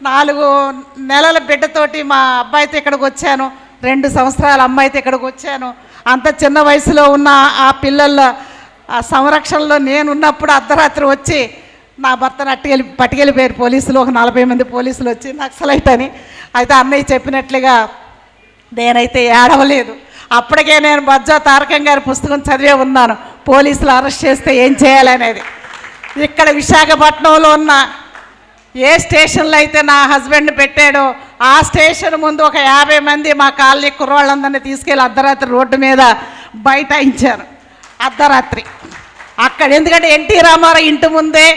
4 నెలల బిడ్డతోటి మా అబ్బాయితో ఇక్కడికి వచ్చాను. 2 సంవత్సరాల అమ్మాయితో ఇక్కడికి వచ్చాను. అంత చిన్న వయసులో ఉన్న ఆ పిల్లల సంరక్షణలో నేను ఉన్నప్పుడు అర్ధరాత్రి వచ్చి నా భర్తను పట్టుకెళ్ళిపోయారు పోలీసులు. ఒక 40 మంది పోలీసులు వచ్చి నక్సలైట్ అని. అయితే అన్నయ్య చెప్పినట్లుగా నేనైతే ఏడవలేదు. అప్పటికే నేను బజ్జా తారకం గారి పుస్తకం చదివే ఉన్నాను, పోలీసులు అరెస్ట్ చేస్తే ఏం చేయాలనేది. ఇక్కడ విశాఖపట్నంలో ఉన్న ఏ స్టేషన్లో అయితే నా హస్బెండ్ పెట్టాడో ఆ స్టేషన్ ముందు ఒక 50 మంది మా కాలనీ కుర్రాళ్ళందరినీ తీసుకెళ్ళి అర్ధరాత్రి రోడ్డు మీద బైఠాయించారు. అర్ధరాత్రి అక్కడ ఎందుకంటే ఎన్టీ రామారావు ఇంటి ముందే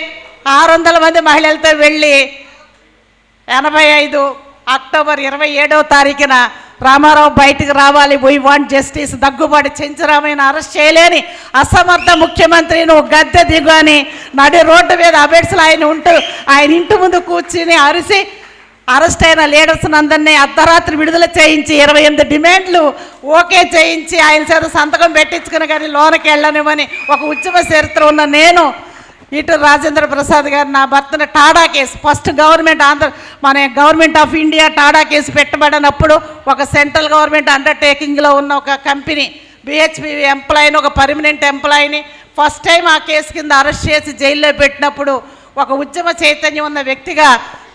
600 మంది మహిళలతో వెళ్ళి 85 అక్టోబర్ 27వ తారీఖున రామారావు బయటికి రావాలి, వీ వాంట్ జస్టిస్, దగ్గుబాటి చెంచురామయ్యను అరెస్ట్ చేయలేని అసమర్థ ముఖ్యమంత్రి నువ్వు గద్దె దిగు అని నడి రోడ్డు మీద అబెడ్స్లో ఆయన ఇంటి ముందు కూర్చుని అరిసి అరెస్ట్ అయిన లీడర్స్ అందరినీ అర్ధరాత్రి విడుదల చేయించి 28 డిమాండ్లు ఓకే చేయించి ఆయన చేత సంతకం పెట్టించుకుని కానీ లోనకి వెళ్ళనివ్వని ఒక ఉద్యమ చరిత్ర ఉన్న నేను ఇటు రాజేంద్ర ప్రసాద్ గారు నా భర్తను TADA case, first government of India TADA case పెట్టబడినప్పుడు ఒక సెంట్రల్ గవర్నమెంట్ అండర్టేకింగ్లో ఉన్న ఒక కంపెనీ బిహెచ్పి ఎంప్లాయీని, ఒక పర్మనెంట్ ఎంప్లాయీని ఫస్ట్ టైం ఆ కేసు కింద అరెస్ట్ చేసి జైల్లో పెట్టినప్పుడు ఒక ఉద్యమ చైతన్యం ఉన్న వ్యక్తిగా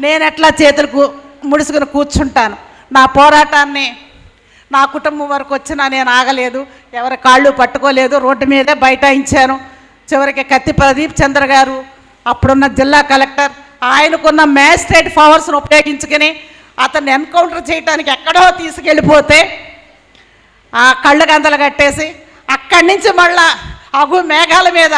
నేను ఎట్లా చేతులకు ముడుచుకుని కూర్చుంటాను. నా పోరాటాన్ని నా కుటుంబం వరకు వచ్చినా నేను ఆగలేదు, ఎవరి కాళ్ళు పట్టుకోలేదు, రోడ్డు మీదే బైఠాయించాను. చివరికి కత్తి ప్రదీప్ చంద్ర గారు అప్పుడున్న జిల్లా కలెక్టర్ ఆయనకున్న మ్యాజిస్ట్రేట్ పవర్స్ను ఉపయోగించుకుని అతన్ని ఎన్కౌంటర్ చేయడానికి ఎక్కడో తీసుకెళ్ళిపోతే ఆ కళ్ళు గంతలు కట్టేసి అక్కడి నుంచి మళ్ళా అగు మేఘాల మీద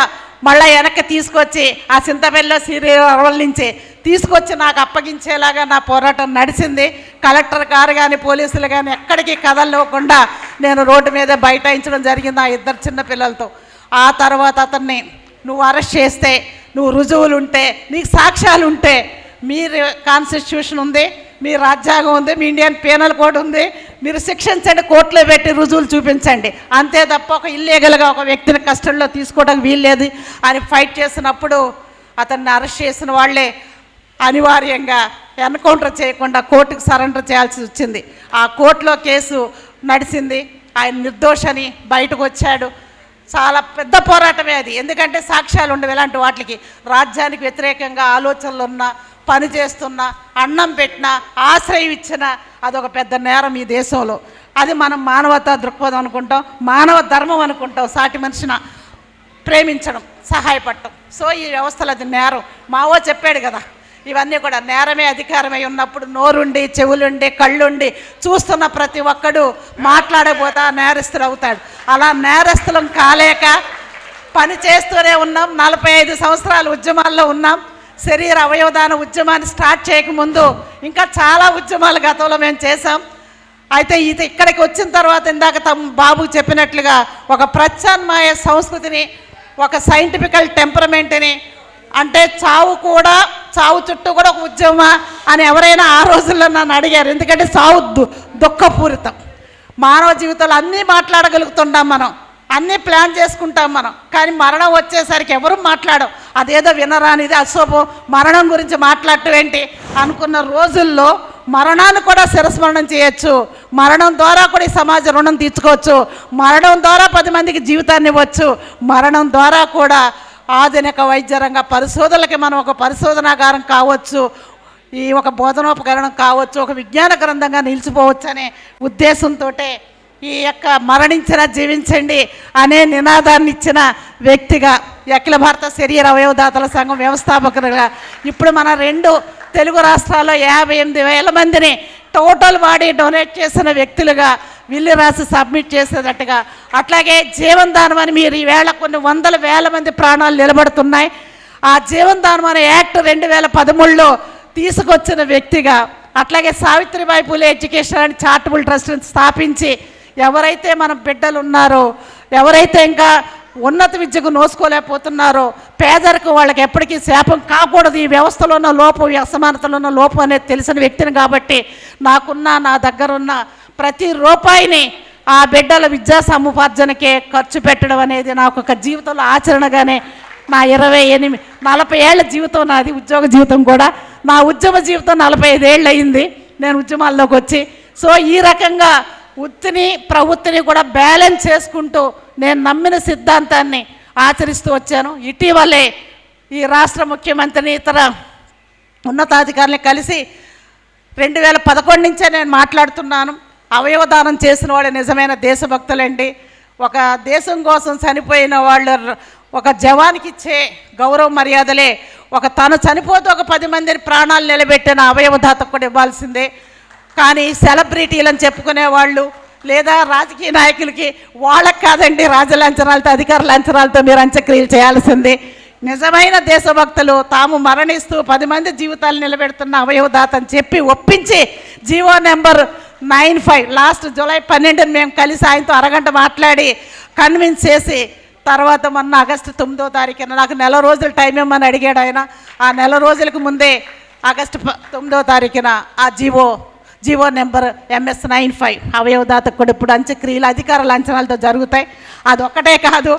మళ్ళీ వెనక్కి తీసుకొచ్చి ఆ చింతపల్లిలో శ్రీరావుల నుంచి తీసుకొచ్చి నాకు అప్పగించేలాగా నా పోరాటం నడిచింది. కలెక్టర్ గారు కానీ పోలీసులు కానీ ఎక్కడికి కదలకుండా నేను రోడ్డు మీద బైఠాయించడం జరిగింది ఆ 2 చిన్న పిల్లలతో. ఆ తర్వాత అతన్ని నువ్వు అరెస్ట్ చేస్తే, నువ్వు రుజువులు ఉంటే, నీకు సాక్ష్యాలు ఉంటే, మీ కాన్స్టిట్యూషన్ ఉంది, మీ రాజ్యాంగం ఉంది, మీ ఇండియన్ పీనల్ కోడ్ ఉంది, మీరు శిక్షించండి, కోర్టులో పెట్టి రుజువులు చూపించండి, అంతే తప్ప ఒక ఇల్లీగల్గా ఒక వ్యక్తిని కస్టడీలో తీసుకోవడానికి వీల్లేదు అని ఫైట్ చేసినప్పుడు అతన్ని అరెస్ట్ చేసిన వాళ్ళే అనివార్యంగా ఎన్కౌంటర్ చేయకుండా కోర్టుకు సరెండర్ చేయాల్సి వచ్చింది. ఆ కోర్టులో కేసు నడిచింది, ఆయన నిర్దోషని బయటకు వచ్చాడు. చాలా పెద్ద పోరాటమే అది, ఎందుకంటే సాక్ష్యాలు ఉండవు ఇలాంటి వాటికి. రాజ్యానికి వ్యతిరేకంగా ఆలోచనలు ఉన్నా, పని చేస్తున్నా, అన్నం పెట్టినా, ఆశ్రయం ఇచ్చినా అదొక పెద్ద నేరం ఈ దేశంలో. అది మనం మానవతా దృక్పథం అనుకుంటాం, మానవ ధర్మం అనుకుంటాం, సాటి మనిషిని ప్రేమించడం, సహాయపడటం. సో ఈ వ్యవస్థలో అది నేరం. మావో చెప్పాడు కదా, ఇవన్నీ కూడా నేరమే అధికారమై ఉన్నప్పుడు నోరుండి, చెవులుండి, కళ్ళుండి చూస్తున్న ప్రతి ఒక్కడు మాట్లాడబోతా నేరస్తులు అవుతాడు. అలా నేరస్తులం కాలేక పని చేస్తూనే ఉన్నాం. 45 సంవత్సరాలు ఉద్యమాల్లో ఉన్నాం. శరీర అవయవదాన ఉద్యమాన్ని స్టార్ట్ చేయకముందు ఇంకా చాలా ఉద్యమాలు గతంలో మేము చేసాం. అయితే ఇది ఇక్కడికి వచ్చిన తర్వాత ఇందాక బాబు చెప్పినట్లుగా ఒక ప్రత్యామ్నాయ సంస్కృతిని, ఒక సైంటిఫికల్ టెంపరమెంట్ని, అంటే చావు చుట్టూ కూడా ఒక ఉద్యమమా అని ఎవరైనా ఆ రోజుల్లో నన్ను అడిగారు. ఎందుకంటే చావు దుఃఖపూరితం. మానవ జీవితంలో అన్నీ మాట్లాడగలుగుతుంటాం మనం, అన్నీ ప్లాన్ చేసుకుంటాం మనం, కానీ మరణం వచ్చేసరికి ఎవరు మాట్లాడం. అదేదో వినరానిది అశోభం, మరణం గురించి మాట్లాడటం ఏంటి అనుకున్న రోజుల్లో మరణాన్ని కూడా శిరస్మరణం చేయొచ్చు, మరణం ద్వారా కూడా ఈ సమాజ రుణం తీర్చుకోవచ్చు, మరణం ద్వారా 10 మందికి జీవితాన్ని ఇవ్వచ్చు, మరణం ద్వారా కూడా ఆధునిక వైద్య రంగ పరిశోధనలకి మనం ఒక పరిశోధనాగారం కావచ్చు, ఈ ఒక బోధనోపకరణం కావచ్చు, ఒక విజ్ఞాన గ్రంథంగా నిలిచిపోవచ్చు అనే ఉద్దేశంతో ఈ యొక్క మరణించిన జీవించండి అనే నినాదాన్ని ఇచ్చిన వ్యక్తిగా, అఖిల భారత శరీర అవయవదాతల సంఘం వ్యవస్థాపకులుగా, ఇప్పుడు మన 2 తెలుగు రాష్ట్రాల్లో 58,000 మందిని టోటల్ బాడీ డొనేట్ చేసిన వ్యక్తులుగా విల్లు రాసి సబ్మిట్ చేసేటట్టుగా, అట్లాగే జీవనదానం అని మీరు ఈవేళ కొన్ని 100,000 మంది ప్రాణాలు నిలబడుతున్నాయి. ఆ జీవనదానం అనే యాక్ట్ 2013లో తీసుకొచ్చిన వ్యక్తిగా, అట్లాగే Savitribai Phule education and charitable ట్రస్ట్ని స్థాపించి ఎవరైతే మన బిడ్డలు ఉన్నారో, ఎవరైతే ఇంకా ఉన్నత విద్యకు నోసుకోలేకపోతున్నారో, పేదరికం వాళ్ళకి ఎప్పటికీ శాపం కాకూడదు, ఈ వ్యవస్థలో ఉన్న లోపం, ఈ అసమానతలో ఉన్న లోపం అనేది తెలిసిన వ్యక్తిని కాబట్టి నా దగ్గరున్న ప్రతి రూపాయిని ఆ బిడ్డల విద్యా సముపార్జనకే ఖర్చు పెట్టడం అనేది నాకు ఒక జీవితంలో ఆచరణగానే నా 40 ఏళ్ల జీవితం నాది, ఉద్యోగ జీవితం కూడా నా ఉద్యమ జీవితం 45 ఏళ్ళు అయింది నేను ఉద్యమాల్లోకి వచ్చి. సో ఈ రకంగా వృత్తిని ప్రవృత్తిని కూడా బ్యాలెన్స్ చేసుకుంటూ నేను నమ్మిన సిద్ధాంతాన్ని ఆచరిస్తూ వచ్చాను. ఇటీవలే ఈ రాష్ట్ర ముఖ్యమంత్రిని ఇతర ఉన్నతాధికారులను కలిసి 2011 నుంచే నేను మాట్లాడుతున్నాను. అవయవదానం చేసిన వాళ్ళు నిజమైన దేశభక్తులండి. ఒక దేశం కోసం చనిపోయిన వాళ్ళు ఒక జవానికి ఇచ్చే గౌరవ మర్యాదలే తను చనిపోతే ఒక 10 మందిని ప్రాణాలు నిలబెట్టిన అవయవదాతకు కూడా ఇవ్వాల్సిందే. కానీ సెలబ్రిటీలను చెప్పుకునే వాళ్ళు లేదా రాజకీయ నాయకులకి వాళ్ళకి కాదండి, రాజలాంఛనాలతో అధికార లాంఛనాలతో మీరు అంత్యక్రియలు చేయాల్సిందే. నిజమైన దేశభక్తులు తాము మరణిస్తూ 10 మంది జీవితాలు నిలబెడుతున్న అవయవదాత అని చెప్పి ఒప్పించి జీవో నెంబర్ 95 లాస్ట్ జూలై 12 మేము కలిసి ఆయనతో అరగంట మాట్లాడి కన్విన్స్ చేసి తర్వాత మొన్న ఆగస్టు 9వ తారీఖున నాకు నెల రోజులు టైం ఇవ్వమని అడిగాడు ఆయన. ఆ నెల రోజులకు ముందే ఆగస్టు 9వ తారీఖున ఆ జీవో నెంబర్ MS 95 అవయవదాతకు కూడా ఇప్పుడు అంత్యక్రియలు అధికార లాంఛనాలతో జరుగుతాయి. అదొక్కటే కాదు,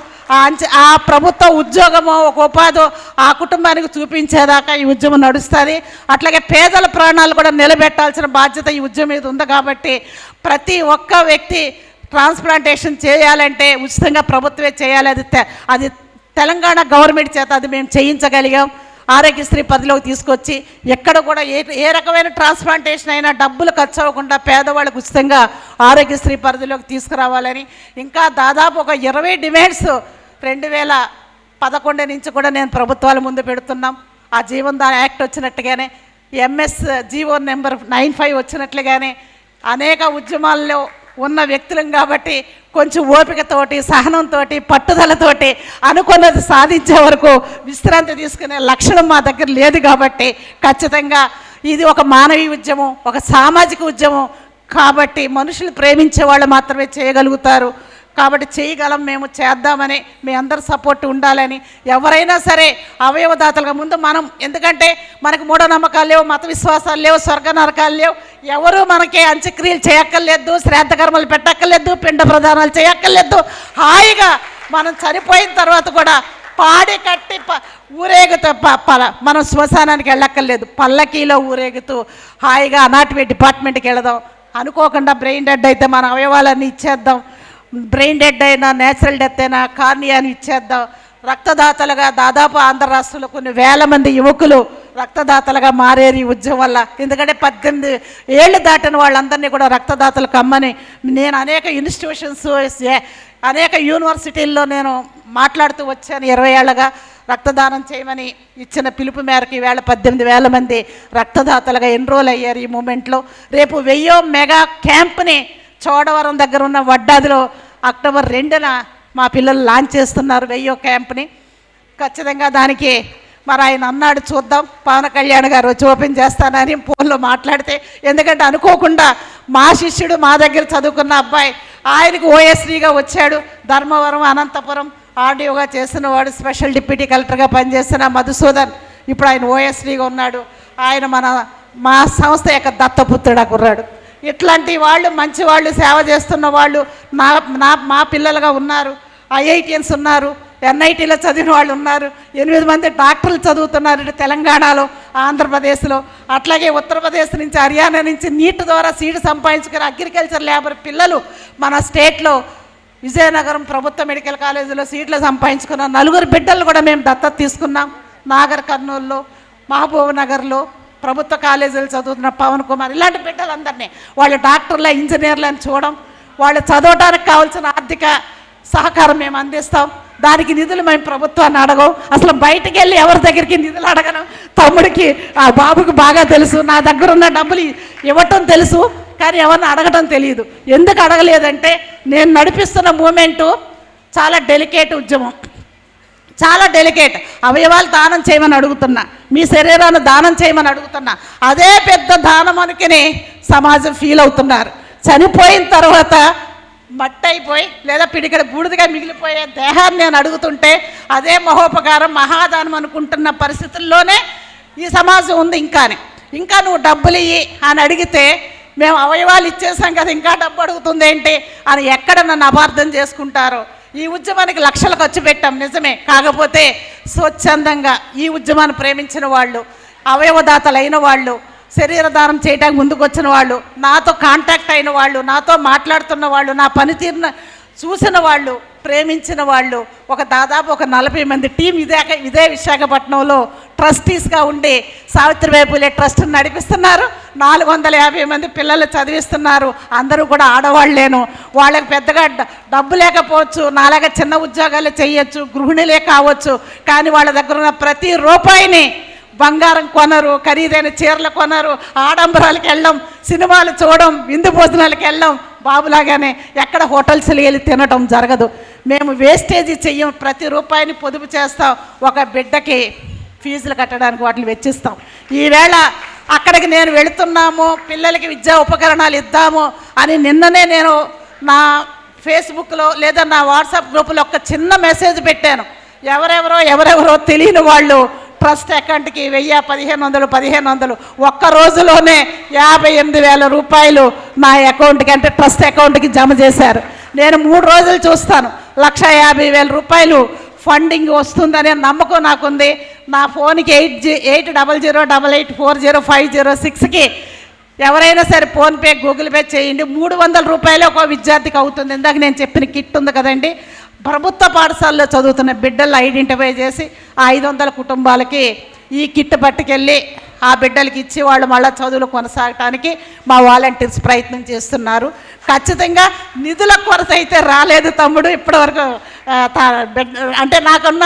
ఆ ప్రభుత్వ ఉద్యోగమో ఒక ఉపాధో ఆ కుటుంబానికి చూపించేదాకా ఈ ఉద్యమం నడుస్తుంది. అట్లాగే పేదల ప్రాణాలు కూడా నిలబెట్టాల్సిన బాధ్యత ఈ ఉద్యమం మీద ఉంది. కాబట్టి ప్రతి ఒక్క వ్యక్తి ట్రాన్స్ప్లాంటేషన్ చేయాలంటే ఉచితంగా ప్రభుత్వమే చేయాలి. అది తెలంగాణ గవర్నమెంట్ చేత అది మేము చేయించగలిగాం. ఆరోగ్యశ్రీ పరిధిలోకి తీసుకొచ్చి ఎక్కడ కూడా ఏ రకమైన ట్రాన్స్ప్లాంటేషన్ అయినా డబ్బులు ఖర్చు అవ్వకుండా పేదవాళ్ళకు ఉచితంగా ఆరోగ్యశ్రీ పరిధిలోకి తీసుకురావాలని ఇంకా దాదాపు ఒక 20 డిమాండ్స్ 2011 నుంచి కూడా నేను ప్రభుత్వాల ముందు పెడుతున్నాం. ఆ జీవన్ దాన్ యాక్ట్ వచ్చినట్టుగానే MS జీవో నెంబర్ 95 వచ్చినట్లుగానే అనేక ఉద్యమాల్లో ఉన్న వ్యక్తులం కాబట్టి కొంచెం ఓపికతోటి సహనంతో పట్టుదలతోటి అనుకున్నది సాధించే వరకు విశ్రాంతి తీసుకునే లక్షణం మా దగ్గర లేదు. కాబట్టి ఖచ్చితంగా ఇది ఒక మానవీయ ఉద్యమం, ఒక సామాజిక ఉద్యమం. కాబట్టి మనుషులు ప్రేమించే వాళ్ళు మాత్రమే చేయగలుగుతారు. కాబట్టి చేయగలం, మేము చేద్దామని మీ అందరి సపోర్ట్ ఉండాలని. ఎవరైనా సరే అవయవదాతలుగా ముందు మనం, ఎందుకంటే మనకు మూఢనమ్మకాలు లేవు, మత విశ్వాసాలు లేవు, స్వర్గ నరకాలు లేవు. ఎవరు మనకి అంత్యక్రియలు చేయక్కర్లేదు, శ్రాద్ధ కర్మలు పెట్టక్కర్లేదు, పిండ ప్రదానాలు చేయక్కర్లేదు. హాయిగా మనం చనిపోయిన తర్వాత కూడా పాడి కట్టి ఊరేగుతూ మనం శ్మశానానికి వెళ్ళక్కర్లేదు, పల్లకీలో ఊరేగుతూ హాయిగా అనాటమీ డిపార్ట్మెంట్కి వెళదాం. అనుకోకుండా బ్రెయిన్ డెడ్ అయితే మన అవయవాలన్నీ ఇచ్చేద్దాం. బ్రెయిన్ డెడ్ అయినా నేచురల్ డెత్ అయినా కార్నియాని ఇచ్చేద్దాం. రక్తదాతలుగా దాదాపు ఆంధ్ర రాష్ట్రంలో కొన్ని వేల మంది యువకులు రక్తదాతలుగా మారేరు ఈ ఉద్యమం వల్ల. ఎందుకంటే 18 ఏళ్ళు దాటిన వాళ్ళందరినీ కూడా రక్తదాతలు కమ్మని నేను అనేక ఇన్స్టిట్యూషన్స్ అనేక యూనివర్సిటీల్లో నేను మాట్లాడుతూ వచ్చాను. 20 ఏళ్ళగా రక్తదానం చేయమని ఇచ్చిన పిలుపు మేరకు ఈవేళ 18,000 మంది రక్తదాతలుగా ఎన్రోల్ అయ్యారు ఈ మూమెంట్లో. రేపు 1000 మెగా క్యాంప్ని చోడవరం దగ్గర ఉన్న వడ్డాదిలో అక్టోబర్ 2న మా పిల్లలు లాంచ్ చేస్తున్నారు 1000 క్యాంప్ని. ఖచ్చితంగా దానికి మరి ఆయన అన్నాడు చూద్దాం, పవన్ కళ్యాణ్ గారు వచ్చి ఓపెన్ చేస్తానని ఫోన్లో మాట్లాడితే. ఎందుకంటే అనుకోకుండా మా శిష్యుడు మా దగ్గర చదువుకున్న అబ్బాయి ఆయనకు OSDగా వచ్చాడు. ధర్మవరం అనంతపురం ఆర్డీఓగా చేసిన వాడు, స్పెషల్ డిప్యూటీ కలెక్టర్గా పనిచేసిన మధుసూదన్ ఇప్పుడు ఆయన OSDగా ఉన్నాడు. ఆయన మా సంస్థ యొక్క దత్తపుత్రుడు కుర్రాడు. ఇట్లాంటి వాళ్ళు మంచి వాళ్ళు సేవ చేస్తున్న వాళ్ళు మా పిల్లలుగా ఉన్నారు. IITians ఉన్నారు, NITలో చదివిన వాళ్ళు ఉన్నారు. 8 మంది డాక్టర్లు చదువుతున్నారు ఇటు తెలంగాణలో, ఆంధ్రప్రదేశ్లో. అట్లాగే ఉత్తరప్రదేశ్ నుంచి, హర్యానా నుంచి నీట్ ద్వారా సీటు సంపాదించుకుని అగ్రికల్చర్ లేబర్ పిల్లలు మన స్టేట్లో విజయనగరం ప్రభుత్వ మెడికల్ కాలేజీలో సీట్లు సంపాదించుకున్న 4 బిడ్డలు కూడా మేము దత్తత తీసుకున్నాం. నాగర్ కర్నూలులో, మహబూబ్ నగర్లో ప్రభుత్వ కాలేజీలు చదువుతున్న పవన్ కుమార్, ఇలాంటి బిడ్డలందరినీ వాళ్ళు డాక్టర్ల ఇంజనీర్లు అని చూడడం, వాళ్ళు చదవడానికి కావాల్సిన ఆర్థిక సహకారం మేము అందిస్తాం. దానికి నిధులు మేము ప్రభుత్వాన్ని అడగం. అసలు బయటికి వెళ్ళి ఎవరి దగ్గరికి నిధులు అడగను. తమ్ముడికి ఆ బాబుకి బాగా తెలుసు, నా దగ్గర ఉన్న డబ్బులు ఇవ్వటం తెలుసు, కానీ ఎవరిని అడగటం తెలియదు. ఎందుకు అడగలేదంటే నేను నడిపిస్తున్న మూమెంటు చాలా డెలికేట్ ఉద్యమం, చాలా డెలికేట్. అవయవాలు దానం చేయమని అడుగుతున్నా, మీ శరీరాన్ని దానం చేయమని అడుగుతున్నా. అదే పెద్ద దానం అనుకుని సమాజం ఫీల్ అవుతున్నారు. చనిపోయిన తర్వాత మట్టి అయిపోయి లేదా పిడికడ బూడిదగా మిగిలిపోయే దేహాన్ని నేను అడుగుతుంటే అదే మహోపకారం, మహాదానం అనుకుంటున్న పరిస్థితుల్లోనే ఈ సమాజం ఉంది. ఇంకా నువ్వు డబ్బులు ఇయ్యి అని అడిగితే మేము అవయవాలు ఇచ్చేసాం కదా ఇంకా డబ్బు అడుగుతుంది ఏంటి అని ఎక్కడ నన్ను అపార్థం చేసుకుంటారో. ఈ ఉద్యమానికి లక్షలు ఖర్చు పెట్టాం నిజమే, కాకపోతే స్వచ్ఛందంగా ఈ ఉద్యమాన్ని ప్రేమించిన వాళ్ళు అవయవదాతలైన వాళ్ళు, శరీరదానం చేయడానికి ముందుకు వచ్చిన వాళ్ళు, నాతో కాంటాక్ట్ అయిన వాళ్ళు, నాతో మాట్లాడుతున్న వాళ్ళు, నా పనితీరును చూసిన వాళ్ళు, ప్రేమించిన వాళ్ళు, దాదాపు 40 మంది టీం ఇదే విశాఖపట్నంలో ట్రస్టీస్గా ఉండి సావిత్రిబాయి పూలే ట్రస్ట్ని నడిపిస్తున్నారు. 450 మంది పిల్లలు చదివిస్తున్నారు. అందరూ కూడా ఆడవాళ్ళేను. వాళ్ళకి పెద్దగా డబ్బు లేకపోవచ్చు, నాలాగా చిన్న ఉద్యోగాలు చేయొచ్చు, గృహిణులే కావచ్చు. కానీ వాళ్ళ దగ్గర ఉన్న ప్రతి రూపాయిని బంగారం కొనరు, ఖరీదైన చీరలు కొనరు, ఆడంబరాలకు వెళ్ళం, సినిమాలు చూడడం, విందు భోజనాలకు వెళ్ళం. బాబులాగానే ఎక్కడ హోటల్స్కి వెళ్ళి తినటం జరగదు. మేము వేస్టేజీ చెయ్యం, ప్రతి రూపాయిని పొదుపు చేస్తాం. ఒక బిడ్డకి ఫీజులు కట్టడానికి వాటిని వెచ్చిస్తాం. ఈవేళ అక్కడికి నేను వెళుతున్నాము, పిల్లలకి విద్యా ఉపకరణాలు ఇద్దాము అని నిన్ననే నేను నా ఫేస్బుక్లో లేదా నా వాట్సాప్ గ్రూపులో ఒక చిన్న మెసేజ్ పెట్టాను. ఎవరెవరో తెలియని వాళ్ళు ట్రస్ట్ అకౌంట్కి 1000, 1500 ఒక్క రోజులోనే 58,000 రూపాయలు నా అకౌంట్కి, అంటే ట్రస్ట్ అకౌంట్కి జమ చేశారు. నేను 3 రోజులు చూస్తాను. 1,50,000 రూపాయలు ఫండింగ్ వస్తుందనే నమ్మకం నాకుంది. నా ఫోన్కి 8008405006కి ఎవరైనా సరే ఫోన్పే, గూగుల్ పే చేయండి. 300 రూపాయలు ఒక విద్యార్థికి అవుతుంది. ఇందాక నేను చెప్పిన కిట్ ఉంది కదండి, ప్రభుత్వ పాఠశాలలో చదువుతున్న బిడ్డలు ఐడెంటిఫై చేసి ఆ 500 కుటుంబాలకి ఈ కిట్ పట్టుకెళ్ళి ఆ బిడ్డలకి ఇచ్చి వాళ్ళు మళ్ళీ చదువులు కొనసాగటానికి మా వాలంటీర్స్ ప్రయత్నం చేస్తున్నారు. ఖచ్చితంగా నిధుల కొరత అయితే రాలేదు తమ్ముడు ఇప్పటివరకు. అంటే నాకున్న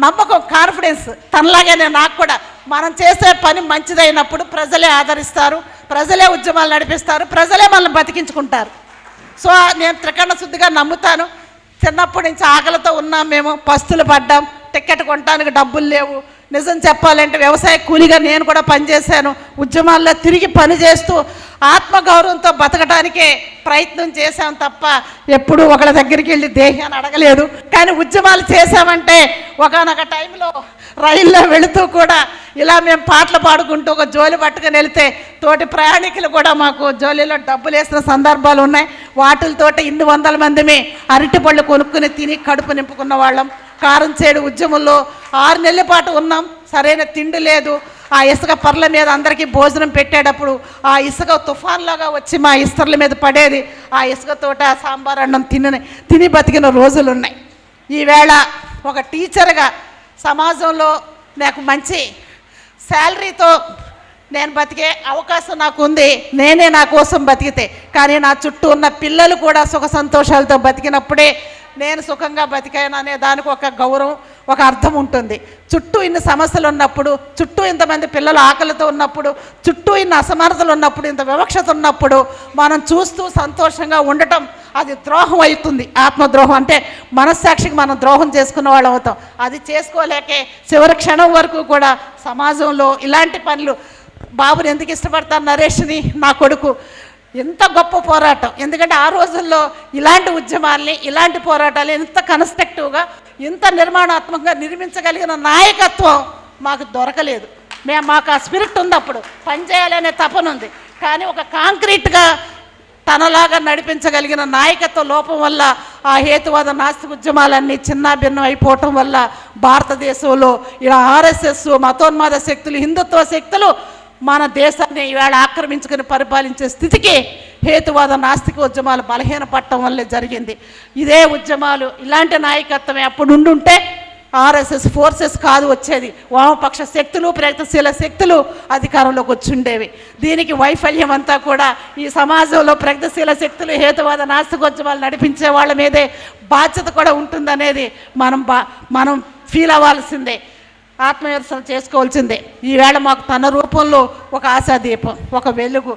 నమ్మకం, కాన్ఫిడెన్స్ తనలాగానే నాకు కూడా. మనం చేసే పని మంచిదైనప్పుడు ప్రజలే ఆదరిస్తారు, ప్రజలే ఉద్యమాలు నడిపిస్తారు, ప్రజలే మనల్ని బతికించుకుంటారు. సో నేను త్రికరణ శుద్ధిగా నమ్ముతాను. చిన్నప్పటి నుంచి ఆకలితో ఉన్నాం, మేము పస్తులు పడ్డాం, టికెట్ కొనడానికి డబ్బులు లేవు. నిజం చెప్పాలంటే వ్యవసాయ కూలీగా నేను కూడా పనిచేశాను. ఉద్యమాల్లో తిరిగి పనిచేస్తూ ఆత్మగౌరవంతో బతకడానికే ప్రయత్నం చేశాం తప్ప ఎప్పుడూ ఒకళ్ళ దగ్గరికి వెళ్ళి దేహాన్ని అడగలేదు. కానీ ఉద్యమాలు చేశామంటే ఒకనొక టైంలో రైల్లో వెళుతూ కూడా ఇలా మేము పాటలు పాడుకుంటూ ఒక జోలి పట్టుకుని వెళితే తోటి ప్రయాణికులు కూడా మాకు జోలిలో డబ్బులు వేసిన సందర్భాలు ఉన్నాయి. వాటితోటి 100 మందిమే అరటిపళ్ళు కొనుక్కుని తిని కడుపు నింపుకున్న వాళ్ళం. కారం చేడు ఉద్యమంలో 6 నెలల పాటు ఉన్నాం. సరైన తిండి లేదు. ఆ ఇసుక పర్ల మీద అందరికీ భోజనం పెట్టేటప్పుడు ఆ ఇసుక తుఫాన్లాగా వచ్చి మా ఇస్తర్ల మీద పడేది. ఆ ఇసుకతోట సాంబార్ అన్నం తిని బతికిన రోజులు ఉన్నాయి. ఈవేళ ఒక టీచర్గా సమాజంలో నాకు మంచి శాలరీతో నేను బతికే అవకాశం నాకు ఉంది. నేనే నా కోసం బతికితే, కానీ నా చుట్టూ ఉన్న పిల్లలు కూడా సుఖ సంతోషాలతో బతికినప్పుడే నేను సుఖంగా బతికాను అనే దానికి ఒక గౌరవం, ఒక అర్థం ఉంటుంది. చుట్టూ ఇన్ని సమస్యలు ఉన్నప్పుడు, చుట్టూ ఇంతమంది పిల్లలు ఆకలితో ఉన్నప్పుడు, చుట్టూ ఇన్ని అసమానతలు ఉన్నప్పుడు, ఇంత వివక్షత ఉన్నప్పుడు మనం చూస్తూ సంతోషంగా ఉండటం అది ద్రోహం అవుతుంది. ఆత్మద్రోహం అంటే మనస్సాక్షికి మనం ద్రోహం చేసుకున్న వాళ్ళం అవుతాం. అది చేసుకోలేకే చివరి క్షణం వరకు కూడా సమాజంలో ఇలాంటి పనులు. బాబుని ఎందుకు ఇష్టపడతాను, నరేష్ని, నా కొడుకు, ఎంత గొప్ప పోరాటం. ఎందుకంటే ఆ రోజుల్లో ఇలాంటి ఉద్యమాల్ని, ఇలాంటి పోరాటాలు ఎంత కన్స్ట్రక్టివ్గా, ఇంత నిర్మాణాత్మకంగా నిర్మించగలిగిన నాయకత్వం మాకు దొరకలేదు. మాకు ఆ స్పిరిట్ ఉంది, అప్పుడు పనిచేయాలనే తపన ఉంది. కానీ ఒక కాంక్రీట్గా తనలాగా నడిపించగలిగిన నాయకత్వ లోపం వల్ల ఆ హేతువాద నాస్తిక ఉద్యమాలన్నీ చిన్నాభిన్నం అయిపోవటం వల్ల భారతదేశంలో ఇలా ఆర్ఎస్ఎస్, మతోన్మాద శక్తులు, హిందుత్వ శక్తులు మన దేశాన్ని ఈవేళ ఆక్రమించుకుని పరిపాలించే స్థితికి హేతువాద నాస్తిక ఉద్యమాలు బలహీనపడటం వల్లే జరిగింది. ఇదే ఉద్యమాలు, ఇలాంటి నాయకత్వమే అప్పుడు ఉండుంటే ఆర్ఎస్ఎస్ ఫోర్సెస్ కాదు వచ్చేది, వామపక్ష శక్తులు, ప్రగతిశీల శక్తులు అధికారంలోకి వచ్చి ఉండేవి. దీనికి వైఫల్యం అంతా కూడా ఈ సమాజంలో ప్రగతిశీల శక్తులు, హేతువాద నాస్తికోద్యమాలు నడిపించే వాళ్ళ మీదే బాధ్యత కూడా ఉంటుందనేది మనం ఫీల్ అవ్వాల్సిందే, ఆత్మవిమర్శన చేసుకోవాల్సిందే. ఈవేళ మాకు తన రూపంలో ఒక ఆశాదీపం, ఒక వెలుగు.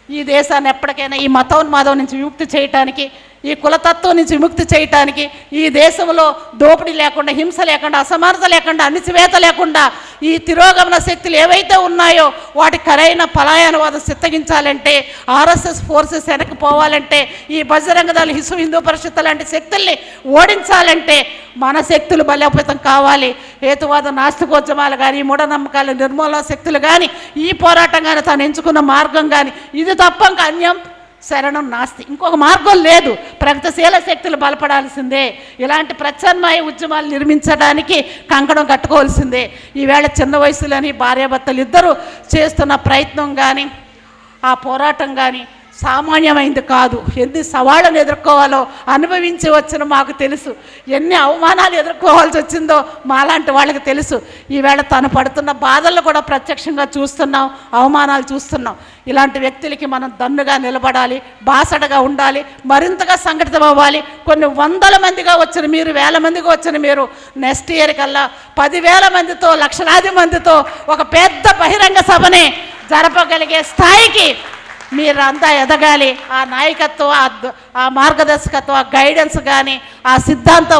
ఈ దేశాన్ని ఎప్పటికైనా ఈ మతోన్మాదం నుంచి విముక్తి చేయటానికి, ఈ కులతత్వం నుంచి విముక్తి చేయటానికి, ఈ దేశంలో దోపిడీ లేకుండా, హింస లేకుండా, అసమానత లేకుండా, అణిచివేత లేకుండా ఈ తిరోగమన శక్తులు ఏవైతే ఉన్నాయో వాటి ఖరైన పలాయనవాదం సిద్ధగించాలంటే, ఆర్ఎస్ఎస్ ఫోర్సెస్ వెనక్కి పోవాలంటే, ఈ బజరంగ దళ, హిందూ పరిషత్ లాంటి శక్తుల్ని ఓడించాలంటే మన శక్తులు బలోపేతం కావాలి. హేతువాద నాస్తికోద్యమాలు కానీ, మూఢనమ్మకాల నిర్మూలన శక్తులు కానీ, ఈ పోరాటం కానీ, తాను ఎంచుకున్న మార్గం కానీ ఇది తప్ప ఇంకా అన్యం శరణం నాస్తి, ఇంకొక మార్గం లేదు. ప్రగతిశీల శక్తులు బలపడాల్సిందే. ఇలాంటి ప్రత్యామ్నాయ ఉద్యమాలు నిర్మించడానికి కంకణం కట్టుకోవాల్సిందే. ఈవేళ చిన్న వయసులోని భార్యాభర్తలు ఇద్దరు చేస్తున్న ప్రయత్నం కానీ ఆ పోరాటం కానీ సామాన్యమైంది కాదు. ఎన్ని సవాళ్ళను ఎదుర్కోవాలో అనుభవించి వచ్చిన మాకు తెలుసు. ఎన్ని అవమానాలు ఎదుర్కోవాల్సి వచ్చిందో మాలాంటి వాళ్ళకి తెలుసు. ఈవేళ తను పడుతున్న బాధలు కూడా ప్రత్యక్షంగా చూస్తున్నాం, అవమానాలు చూస్తున్నాం. ఇలాంటి వ్యక్తులకి మనం దన్నుగా నిలబడాలి, బాసడగా ఉండాలి, మరింతగా సంఘటితం అవ్వాలి. కొన్ని వందల మందిగా వచ్చిన మీరు, వేల మందిగా వచ్చిన మీరు నెక్స్ట్ ఇయర్ కల్లా 10,000 మందితో, లక్షలాది మందితో ఒక పెద్ద బహిరంగ సభని జరపగలిగే స్థాయికి మీరంతా ఎదగాలి. ఆ నాయకత్వం, ఆ మార్గదర్శకత్వం, ఆ గైడెన్స్ కానీ, ఆ సిద్ధాంత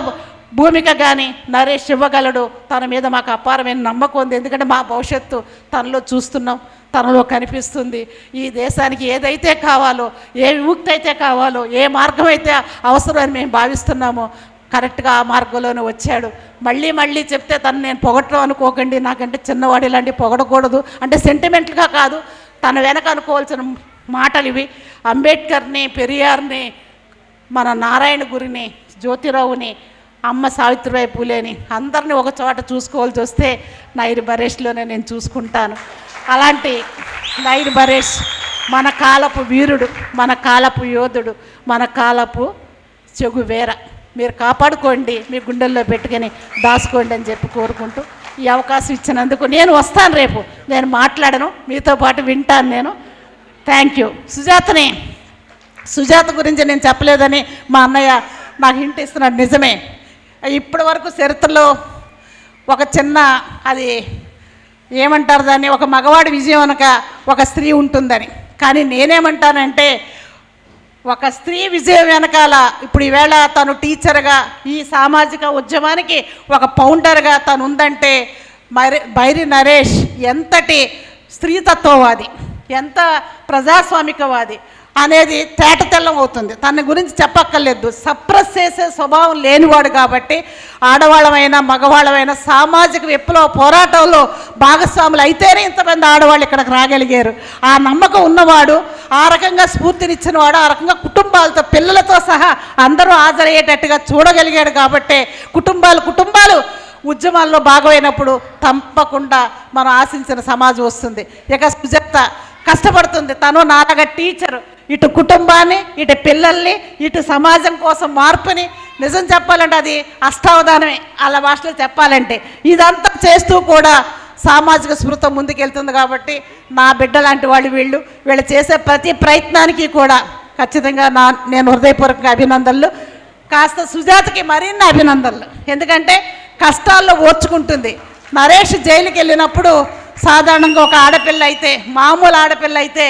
భూమిక కానీ నరేష్ ఇవ్వగలడు. తన మీద మాకు అపారమైన నమ్మకం ఉంది. ఎందుకంటే మా భవిష్యత్తు తనలో చూస్తున్నాం, తనలో కనిపిస్తుంది. ఈ దేశానికి ఏదైతే కావాలో, ఏ విముక్తి అయితే కావాలో, ఏ మార్గం అయితే అవసరమని మేము భావిస్తున్నామో కరెక్ట్గా ఆ మార్గంలోనే వచ్చాడు. మళ్ళీ చెప్తే తను నేను పొగట్టడం అనుకోకండి. నాకంటే చిన్నవాడు ఇలాంటి పొగడకూడదు అంటే సెంటిమెంట్గా కాదు, తన వెనక అనుకోవాల్సిన మాటలు ఇవి. అంబేద్కర్ని, పెరియార్ని, మన నారాయణ గురిని, జ్యోతిరావుని, అమ్మ సావిత్రిబాయి పూలేని అందరినీ ఒక చోట చూసుకోవాల్సి వస్తే నైర్ బరేష్లోనే నేను చూసుకుంటాను. అలాంటి నైర్ బరేష్ మన కాలపు వీరుడు, మన కాలపు యోధుడు, మన కాలపు చెగువేర. మీరు కాపాడుకోండి, మీ గుండెల్లో పెట్టుకొని దాచుకోండి అని చెప్పి కోరుకుంటూ ఈ అవకాశం ఇచ్చినందుకు నేను వస్తాను. రేపు నేను మాట్లాడను, మీతో పాటు వింటాను నేను. Thank you. సుజాత గురించి నేను చెప్పలేదని మా అన్నయ్య నాకు హింట్ ఇస్తున్నాడు. నిజమే, ఇప్పటి వరకు చరిత్రలో ఒక చిన్న, అది ఏమంటారు దాన్ని, ఒక మగవాడి విజయం అనక ఒక స్త్రీ ఉంటుందని. కానీ నేనేమంటానంటే ఒక స్త్రీ విజయం వెనకాల ఇప్పుడు ఈవేళ తను టీచర్గా, ఈ సామాజిక ఉద్యమానికి ఒక ఫౌండర్గా తను ఉందంటే బైరి నరేష్ ఎంతటి స్త్రీతత్వవాది, ఎంత ప్రజాస్వామికవాది అనేది తేటతెల్లం అవుతుంది. తన గురించి చెప్పక్కర్లేదు. సప్రెస్ చేసే స్వభావం లేనివాడు కాబట్టి ఆడవాళ్ళమైనా మగవాళ్ళమైనా సామాజిక విప్లవ పోరాటంలో భాగస్వాములు అయితేనే ఇంతమంది ఆడవాళ్ళు ఇక్కడికి రాగలిగారు. ఆ నమ్మకం ఉన్నవాడు, ఆ రకంగా స్ఫూర్తినిచ్చినవాడు, ఆ రకంగా కుటుంబాలతో, పిల్లలతో సహా అందరూ హాజరయ్యేటట్టుగా చూడగలిగాడు. కాబట్టి కుటుంబాలు ఉద్యమాల్లో భాగమైనప్పుడు తప్పకుండా మనం ఆశించిన సమాజం వస్తుంది. ఇక సుజాత కష్టపడుతుంది. తను నాలాగా టీచరు, ఇటు కుటుంబాన్ని, ఇటు పిల్లల్ని, ఇటు సమాజం కోసం మార్పుని. నిజం చెప్పాలంటే అది అష్టావధానమే వాళ్ళ భాషలో చెప్పాలంటే. ఇదంతా చేస్తూ కూడా సామాజిక స్పృహ ముందుకెళ్తుంది. కాబట్టి నా బిడ్డ లాంటి వాళ్ళు వీళ్ళు చేసే ప్రతి ప్రయత్నానికి కూడా ఖచ్చితంగా నేను హృదయపూర్వక అభినందనలు. కాస్త సుజాతకి మరిన్ని అభినందనలు. ఎందుకంటే కష్టాల్లో ఓర్చుకుంటుంది. నరేష్ జైలుకి వెళ్ళినప్పుడు సాధారణంగా ఒక ఆడపిల్ల అయితే, మామూలు ఆడపిల్ల అయితే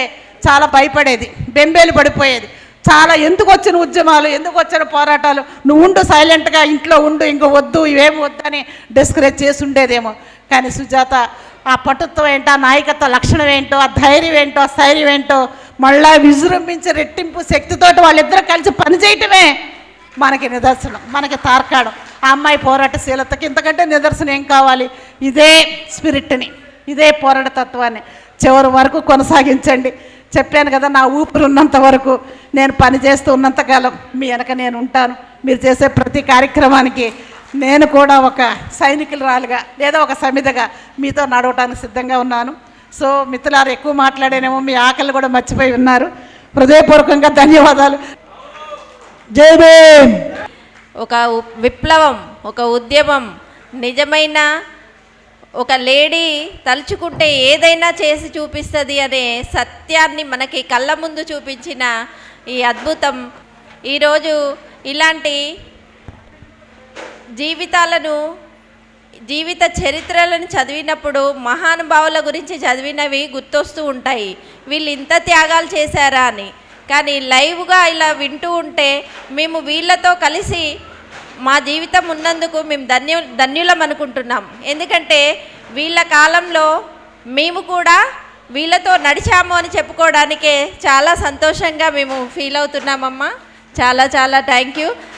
చాలా భయపడేది, బెంబేలు పడిపోయేది. చాలా ఎందుకు వచ్చిన ఉద్యమాలు, ఎందుకు వచ్చిన పోరాటాలు, నువ్వు ఉండు సైలెంట్గా ఇంట్లో ఉండు, ఇంక వద్దు, ఇవేమి వద్దని డిస్కరేజ్ చేసి ఉండేదేమో. కానీ సుజాత ఆ పటుత్వం ఏంటో, ఆ నాయకత్వ లక్షణం ఏంటో, ఆ ధైర్యం ఏంటో, ఆ స్థైర్యం ఏంటో మళ్ళా విజృంభించి రెట్టింపు శక్తితోటి వాళ్ళిద్దరూ కలిసి పనిచేయటమే మనకి నిదర్శనం, మనకి తార్కాణం. ఆ అమ్మాయి పోరాటశీలతకి ఇంతకంటే నిదర్శనం ఏం కావాలి? ఇదే స్పిరిట్ని, ఇదే పోరాట తత్వాన్ని చివరి వరకు కొనసాగించండి. చెప్పాను కదా, నా ఊపిరి ఉన్నంత వరకు, నేను పనిచేస్తూ ఉన్నంతకాలం మీ వెనక నేను ఉంటాను. మీరు చేసే ప్రతి కార్యక్రమానికి నేను కూడా ఒక సైనికురాలుగా లేదా ఒక సమిధగా మీతో నడవటానికి సిద్ధంగా ఉన్నాను. సో మిత్రులారు, ఎక్కువ మాట్లాడేనేమో, మీ ఆకలి కూడా మర్చిపోయి ఉన్నారు. హృదయపూర్వకంగా ధన్యవాదాలు. జై భీమ్. ఒక విప్లవం, ఒక ఉద్యమం, నిజమైన ఒక లేడీ తలుచుకుంటే ఏదైనా చేసి చూపిస్తుంది అనే సత్యాన్ని మనకి కళ్ళ ముందు చూపించిన ఈ అద్భుతం. ఈరోజు ఇలాంటి జీవిత చరిత్రలను చదివినప్పుడు మహానుభావుల గురించి చదివినవి గుర్తొస్తూ ఉంటాయి. వీళ్ళు ఇంత త్యాగాలు చేశారా అని. కానీ లైవ్గా ఇలా వింటూ ఉంటే మేము వీళ్ళతో కలిసి మా జీవితం ఉన్నందుకు మేము ధన్యులం అనుకుంటున్నాం. ఎందుకంటే వీళ్ళ కాలంలో మేము కూడా వీళ్ళతో నడిచాము అని చెప్పుకోవడానికే చాలా సంతోషంగా మేము ఫీల్ అవుతున్నామమ్మా. చాలా థ్యాంక్ యూ.